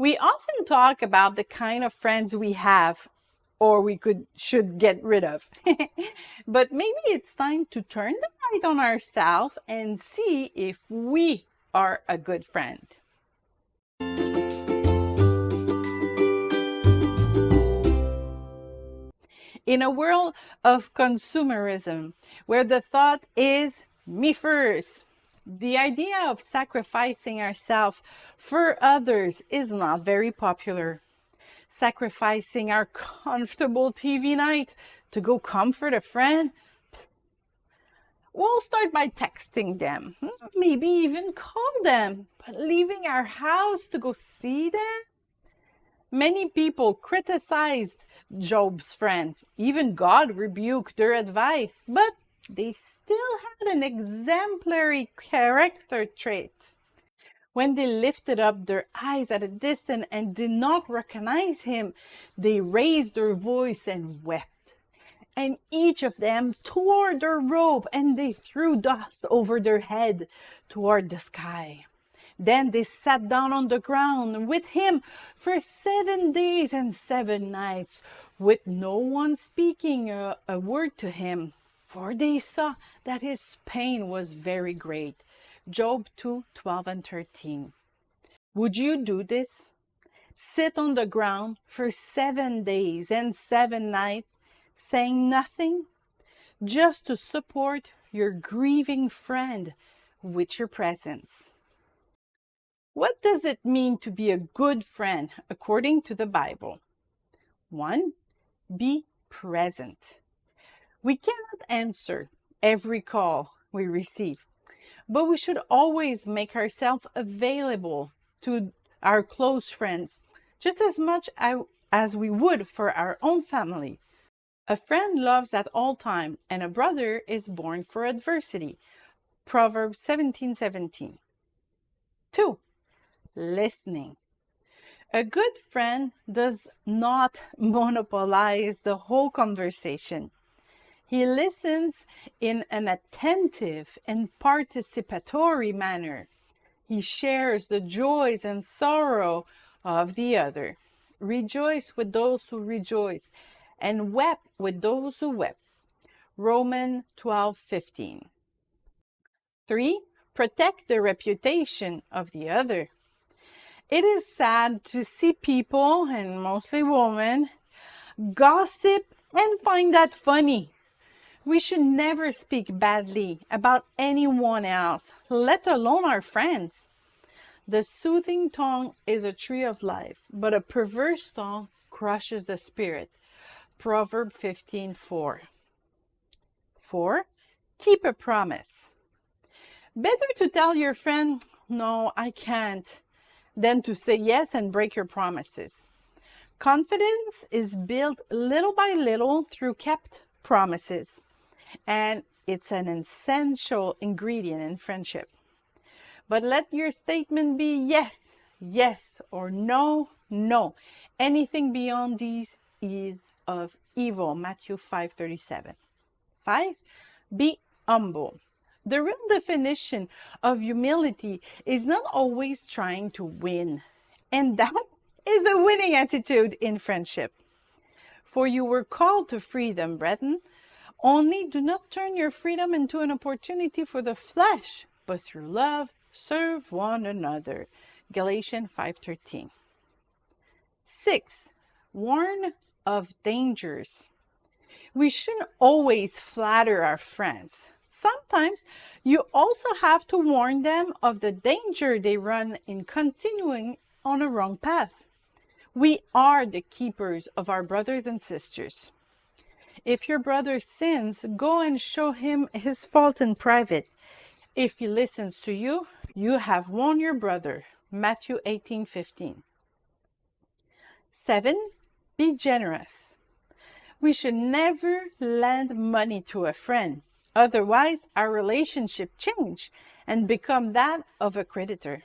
We often talk about the kind of friends we have or should get rid of. But maybe it's time to turn the light on ourselves and see if we are a good friend. In a world of consumerism, where the thought is me first, the idea of sacrificing ourselves for others is not very popular. Sacrificing our comfortable TV night to go comfort a friend? We'll start by texting them, maybe even call them, but leaving our house to go see them? Many people criticized Job's friends. Even God rebuked their advice, but they still had an exemplary character trait. When they lifted up their eyes at a distance and did not recognize him, they raised their voice and wept. And each of them tore their robe and they threw dust over their head toward the sky. Then they sat down on the ground with him for 7 days and 7 nights, with no one speaking a word to him, for they saw that his pain was very great. Job 2:12 and 13. Would you do this? Sit on the ground for 7 days and 7 nights, saying nothing, just to support your grieving friend with your presence. What does it mean to be a good friend according to the Bible? 1. Be present. We cannot answer every call we receive, but we should always make ourselves available to our close friends just as much as we would for our own family. A friend loves at all times, and a brother is born for adversity. Proverbs 17:17. 2. Listening. A good friend does not monopolize the whole conversation. He listens in an attentive and participatory manner. He shares the joys and sorrow of the other. Rejoice with those who rejoice, and wept with those who wept. Romans 12:15. 3. Protect the reputation of the other. It is sad to see people, and mostly women, gossip and find that funny. We should never speak badly about anyone else, let alone our friends. The soothing tongue is a tree of life, but a perverse tongue crushes the spirit. Proverbs 15:4. 4. Keep a promise. Better to tell your friend, no, I can't, than to say yes and break your promises. Confidence is built little by little through kept promises, and it's an essential ingredient in friendship. But let your statement be yes, yes, or no, no. Anything beyond these is of evil. Matthew 5:37. 5. Be humble. The real definition of humility is not always trying to win, and that is a winning attitude in friendship. For you were called to freedom, brethren. Only do not turn your freedom into an opportunity for the flesh, but through love serve one another. Galatians 5:13. 6. Warn of dangers. We shouldn't always flatter our friends. Sometimes you also have to warn them of the danger they run in continuing on a wrong path. We are the keepers of our brothers and sisters. If your brother sins, go and show him his fault in private. If he listens to you, you have won your brother. Matthew 18:15. 7. Be generous. We should never lend money to a friend. Otherwise, our relationship change and become that of a creditor.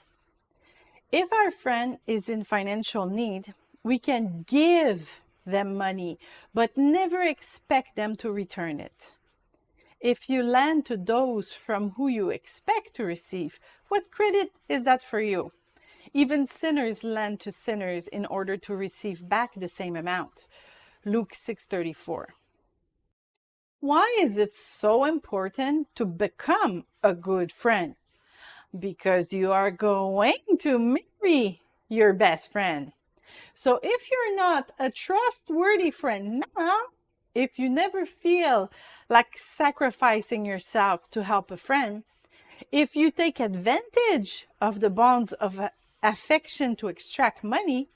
If our friend is in financial need, we can give them money, but never expect them to return it. If you lend to those from who you expect to receive, what credit is that for you? Even sinners lend to sinners in order to receive back the same amount. Luke 6:34. Why is it so important to become a good friend? Because you are going to marry your best friend. So if you're not a trustworthy friend now, if you never feel like sacrificing yourself to help a friend, if you take advantage of the bonds of affection to extract money,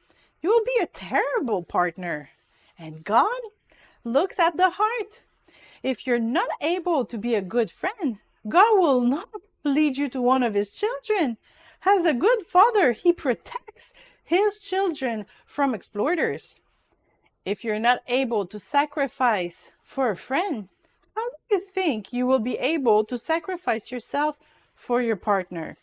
you will be a terrible partner. And God looks at the heart. If you're not able to be a good friend, God will not lead you to one of his children. As a good father, he protects his children from exploiters. If you're not able to sacrifice for a friend, how do you think you will be able to sacrifice yourself for your partner?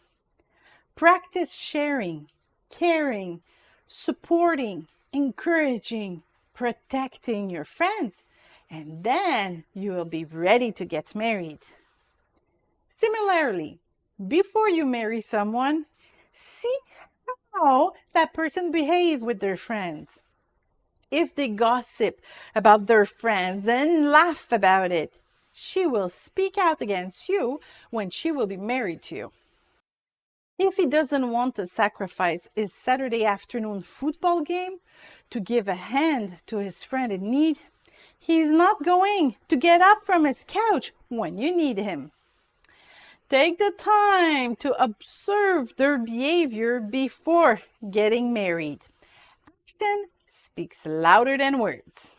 Practice sharing, caring, supporting, encouraging, protecting your friends, and then you will be ready to get married. Similarly, before you marry someone, see how that person behaves with their friends. If they gossip about their friends and laugh about it, she will speak out against you when she will be married to you. If he doesn't want to sacrifice his Saturday afternoon football game to give a hand to his friend in need, he's not going to get up from his couch when you need him. Take the time to observe their behavior before getting married. Action speaks louder than words.